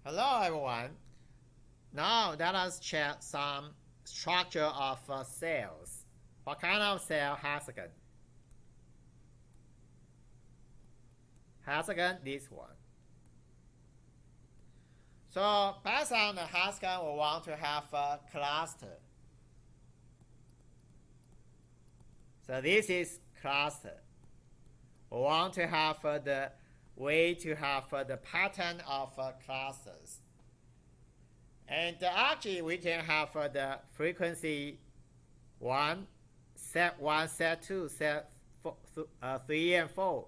Hello everyone. Now let us check some structure of cells. What kind of cell hexagon? Hexagon, this one. So based on the hexagon, we want to have a cluster. So this is cluster. We want to have the way to have the pattern of clusters. And actually we can have the frequency 1, set 1, set 2, set 3 and 4.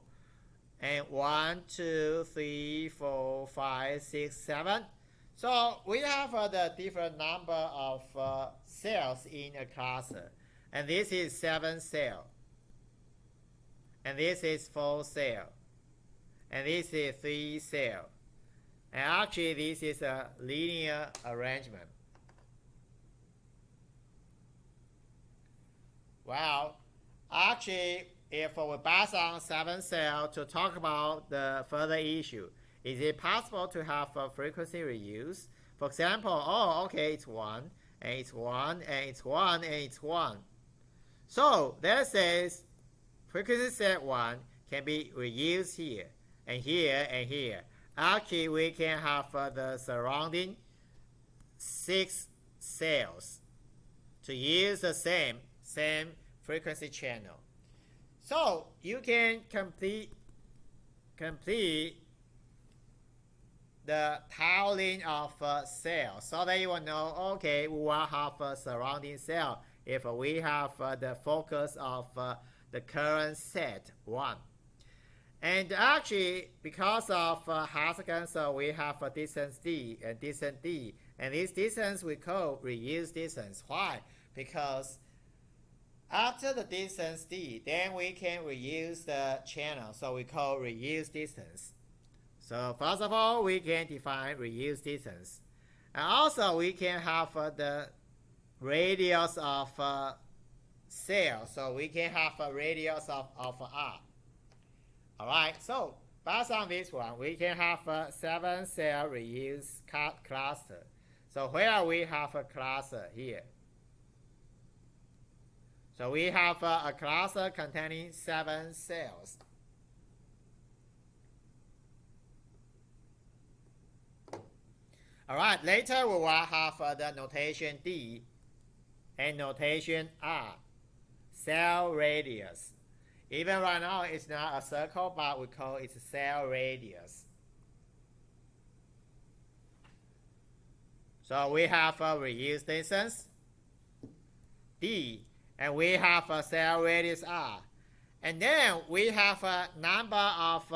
And 1, 2, 3, 4, 5, 6, 7. So we have the different number of cells in a cluster. And this is 7 cell. And this is 4 cell. And this is 3 cell. And actually this is a linear arrangement. Well, actually if we pass on 7 cell to talk about the further issue, is it possible to have a frequency reuse? For example, oh okay, it's 1, and it's 1, and it's 1, and it's 1. So that says frequency set 1 can be reused here. And here, and here. Actually, we can have the surrounding 6 cells to use the same frequency channel. So you can complete the tiling of cells so that you will know, okay, we will have a surrounding cell if we have the focus of the current set 1. And actually, because of hexagon, so we have a distance d and distance d. And this distance we call reuse distance. Why? Because after the distance d, then we can reuse the channel. So we call reuse distance. So first of all, we can define reuse distance. And also, we can have the radius of cell. So we can have a radius of r. Alright, so based on this one, we can have a 7 cell reuse cluster. So where we have a cluster here. So we have a cluster containing 7 cells. Alright, later we will have the notation D and notation R, cell radius. Even right now, it's not a circle, but we call it cell radius. So we have a reuse distance, D, and we have a cell radius R. And then we have a number of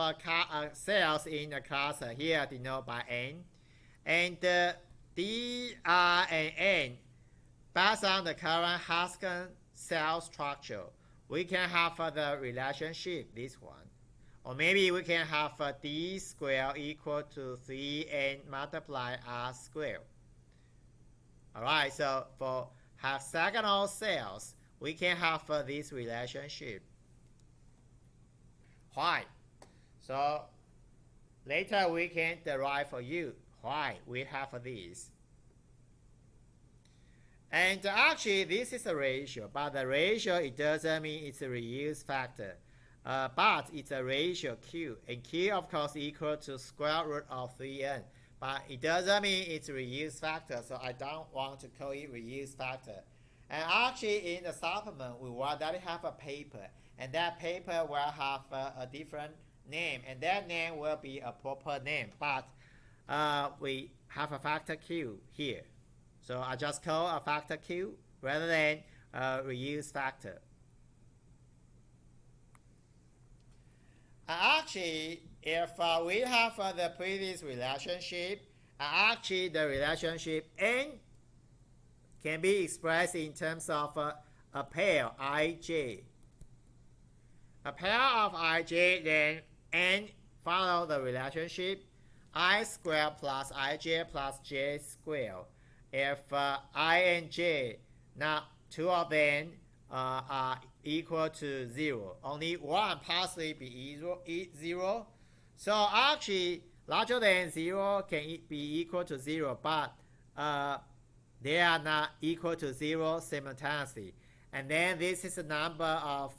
cells in the cluster, here denoted by N. And D, R, and N, based on the current hexagon cell structure, we can have the relationship, this one. Or maybe we can have d squared equal to 3n multiply r squared. Alright, so for hexagonal cells, we can have this relationship. Why? So later we can derive for you why we have this. And actually, this is a ratio, but the ratio, it doesn't mean it's a reuse factor. But it's a ratio Q, and Q, of course, equal to square root of 3n. But it doesn't mean it's a reuse factor, so I don't want to call it reuse factor. And actually, in the supplement, we will already have a paper, and that paper will have a different name, and that name will be a proper name. But we have a factor Q here. So I just call a factor Q rather than a reuse factor. Actually, if we have the previous relationship, actually the relationship N can be expressed in terms of a pair Ij. A pair of Ij, then N follow the relationship I squared plus Ij plus J squared. If I and j, now two of them are equal to 0, only one possibly be 0. So actually, larger than 0 can be equal to 0, but they are not equal to 0 simultaneously. And then this is the number of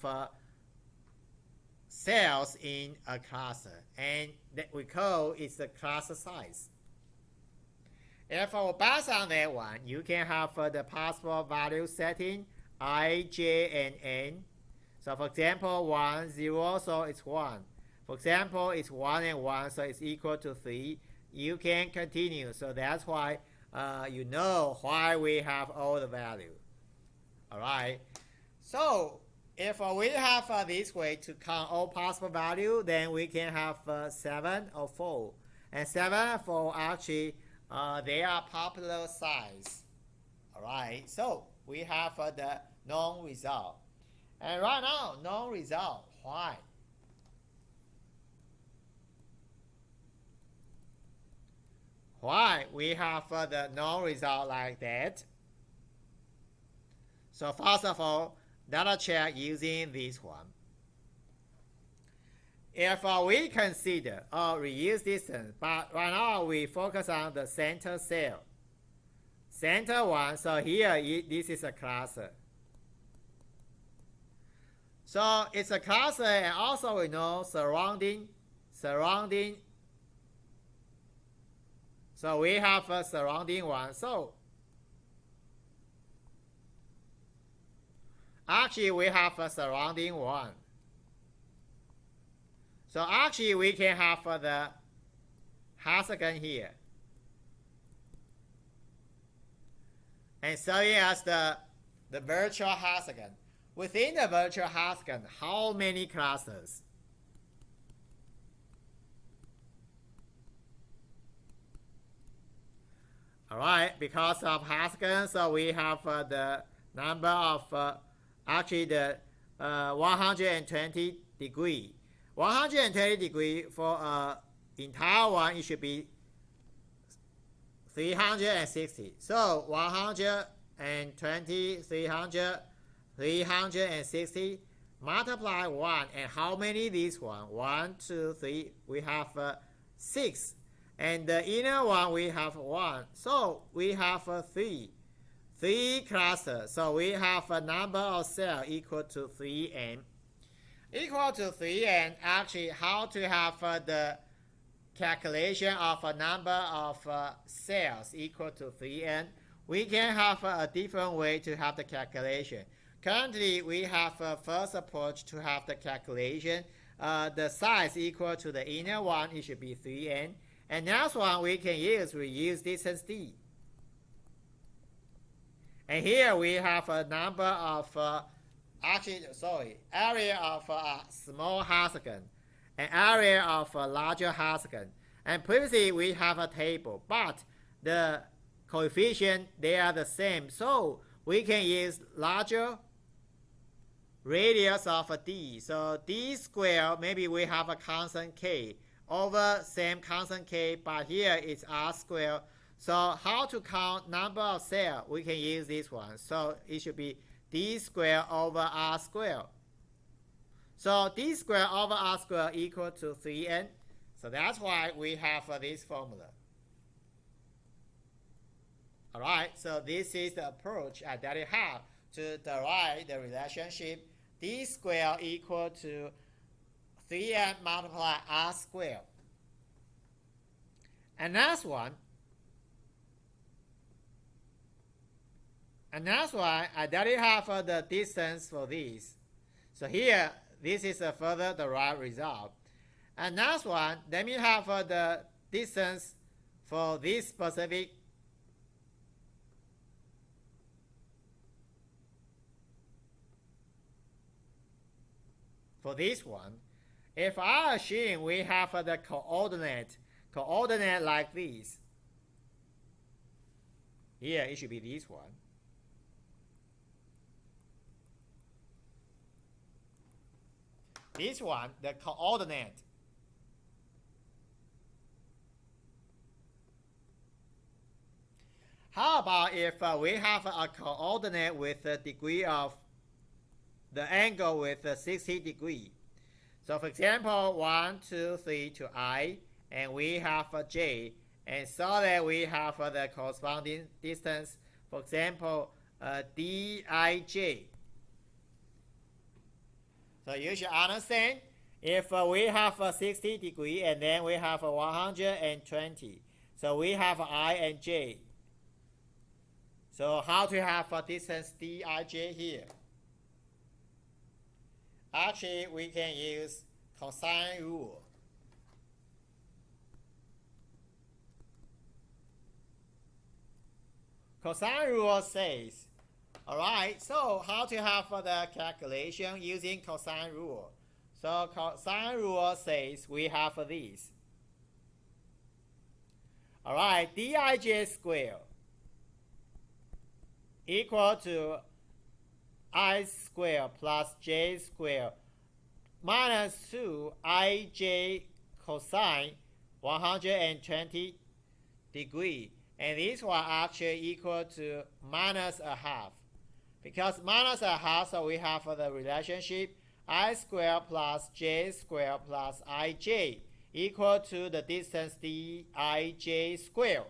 cells in a cluster, and that we call it the cluster size. And for based on that one, you can have the possible value setting I, J, and N. So for example, 1, 0, so it's 1. For example, it's 1 and 1, so it's equal to 3. You can continue. So that's why you know why we have all the value. All right. So if we have this way to count all possible value, then we can have 7 or 4. And 7 and 4 actually, they are popular size. All right. So we have the known result. And right now, known result. Why? Why we have the known result like that? So first of all, data check using this one. If we consider reuse distance, but right now we focus on the center cell. Center one, so here this is a cluster. So it's a cluster, and also we know surrounding. So we have a surrounding one. So actually we have a surrounding one. So actually we can have the hexagon here. And showing us the virtual hexagon. Within the virtual hexagon, how many clusters? Alright, because of hexagon, so we have the number of actually the 120 degree. 120 degree for entire one, it should be 360. So 120, 300, 360 multiply 1, and how many this one? 1, 2, 3. We have 6, and the inner one we have 1. So we have 3 clusters. So we have a number of cells equal to 3n. Equal to 3n. Actually, how to have the calculation of a number of cells equal to 3n? We can have a different way to have the calculation. Currently, we have a first approach to have the calculation. The size equal to the inner one, it should be 3n. And next one we can use reuse distance d. And here we have a number of, area of a small hexagon, an area of a larger hexagon. And previously we have a table, but the coefficient, they are the same. So we can use larger radius of a d. So d squared, maybe we have a constant k over same constant k, but here it's r squared. So how to count number of cells? We can use this one. So it should be d squared over r squared. So d squared over r squared equal to 3n. So that's why we have this formula. Alright, so this is the approach that you have to derive the relationship d squared equal to 3n multiply r squared. And next one, I already have the distance for this. So here, this is a further derived result. And next one, let me have the distance for this specific for this one. If I assume we have the coordinate like this, here it should be this one. This one, the coordinate. How about if we have a coordinate with a degree of the angle with 60 degree? So for example, 1, 2, 3 to I, and we have j, and so that we have the corresponding distance, for example, dij. So you should understand, if we have 60 degree and then we have 120, so we have I and j. So how to have a distance dij here? Actually, we can use cosine rule. Cosine rule says, alright, so how to have the calculation using cosine rule? So cosine rule says we have these. Alright, dij square equal to I square plus j square minus 2ij cosine 120 degree. And this one actually equal to minus a half. Because minus a half, so we have the relationship I square plus j square plus ij equal to the distance dij square.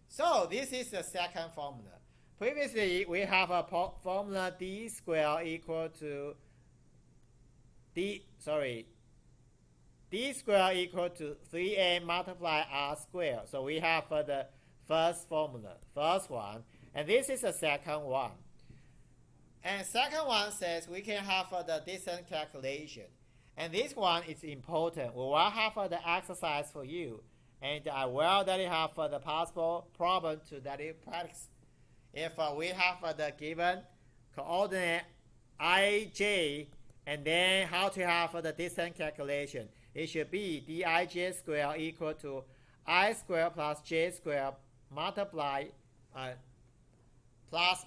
So this is the second formula. Previously, we have a formula d square equal to d square equal to 3a multiply r square. So we have the first formula, first one, and this is the second one. And second one says we can have the distance calculation. And this one is important. We will have the exercise for you, and I will that have the possible problem to that practice. If we have the given coordinate ij, and then how to have the distance calculation, it should be dij square equal to I square plus j square multiply plus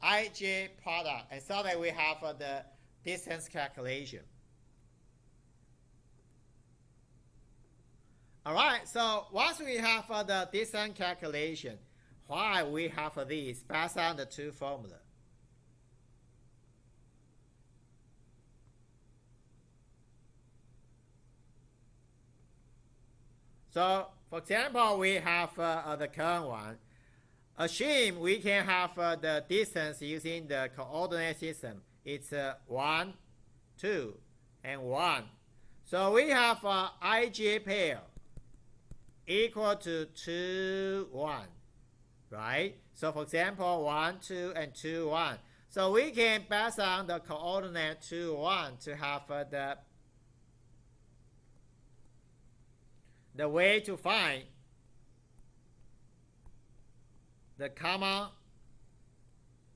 ij product, and so that we have the distance calculation. Alright, so once we have the distance calculation, why we have these based on the two formula? So, for example, we have the current one. Assume we can have the distance using the coordinate system. It's 1, 2, and 1. So we have ij pair equal to 2, 1. Right? So for example, 1, 2, and 2, 1. So we can pass on the coordinate 2, 1 to have the way to find the common.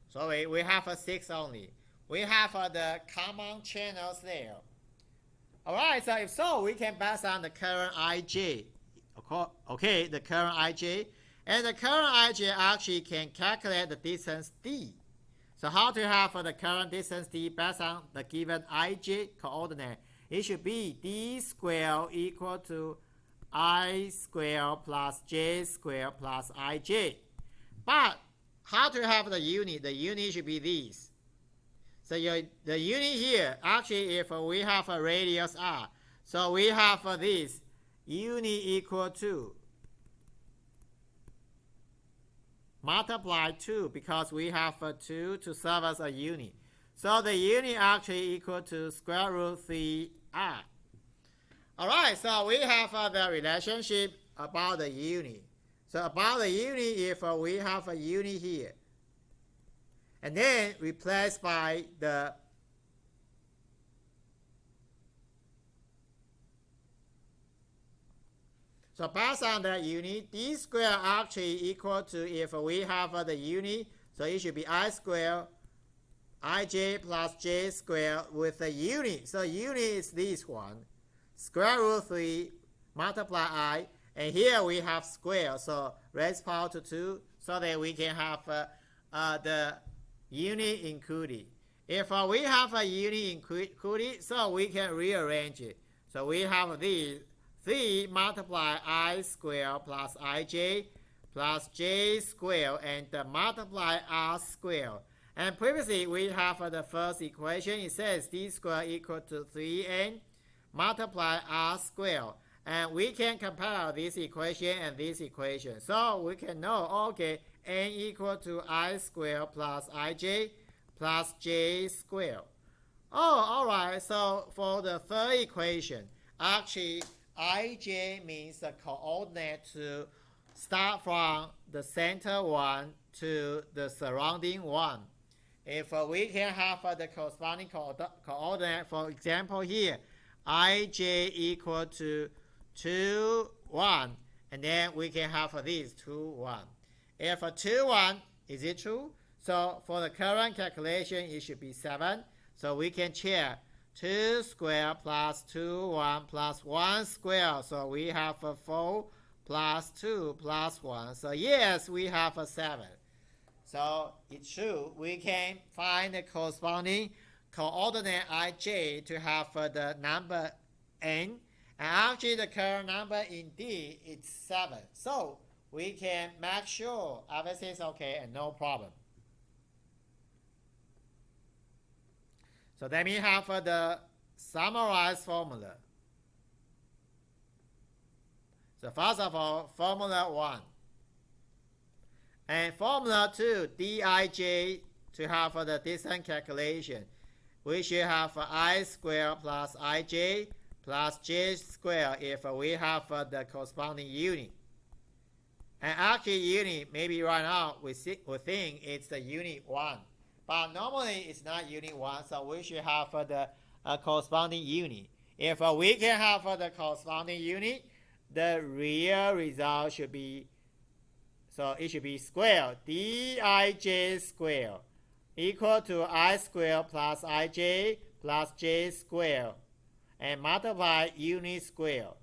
Sorry, we have 6 only. We have the common channels there. Alright, so if so, we can pass on the current ij. Okay, the current ij. And the current ij actually can calculate the distance d. So how to have the current distance d based on the given ij coordinate? It should be d square equal to I square plus j square plus ij. But how to have the unit? The unit should be these. So the unit here, actually if we have a radius r, so we have this unit equal to multiply 2, because we have 2 to serve as a unit. So the unit actually equal to square root 3r. Alright, so we have the relationship about the unit. So about the unit, if we have a unit here, and then replaced by the so based on the unit, d square actually equal to, if we have the unit, so it should be I square ij plus j square with the unit. So unit is this one, square root 3 multiply I, and here we have square, so raised power to 2, so that we can have the unit included. If we have a unit included, so we can rearrange it. So we have this 3 multiply I square plus ij plus j square and multiply r square. And previously we have the first equation. It says d square equal to 3n multiply r square. And we can compare this equation and this equation. So we can know, okay, n equal to I squared plus ij plus j squared. Oh, alright, so for the third equation, actually ij means the coordinate to start from the center one to the surrounding one. If we can have the corresponding coordinate, for example here, ij equal to 2, 1, and then we can have this 2, 1. If 2, 1, is it true? So for the current calculation, it should be 7. So we can check 2 squared plus 2, 1 plus 1 squared. So we have 4 plus 2 plus 1. So yes, we have 7. So it's true. We can find the corresponding coordinate ij to have the number n. And actually the current number in D is 7. So we can make sure everything is okay and no problem. So let me have the summarized formula. So first of all, formula 1. And formula 2, dij, to have the distance calculation. We should have I squared plus ij plus j squared if we have the corresponding unit. And actually unit, maybe right now we think it's the unit 1. But normally it's not unit 1, so we should have the corresponding unit. If we can have the corresponding unit, the real result should be, so it should be squared, dij squared equal to I squared plus ij plus j squared and multiply unit squared.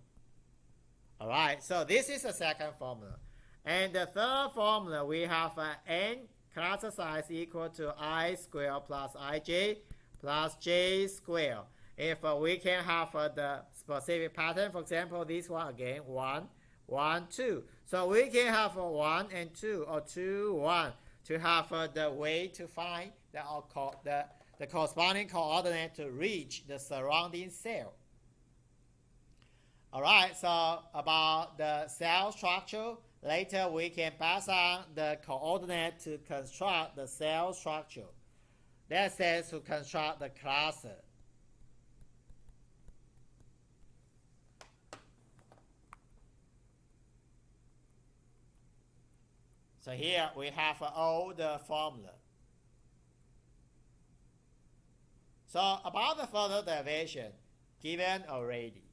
Alright, so this is the second formula. And the third formula, we have n cluster size equal to I squared plus ij plus j squared. If we can have the specific pattern, for example, this one again, 1, 1, 2. So we can have 1 and 2 or 2, 1 to have the way to find the corresponding coordinate to reach the surrounding cell. Alright, so about the cell structure, later we can pass on the coordinate to construct the cell structure. That says to construct the cluster. So here we have all the formula. So about the further derivation, given already.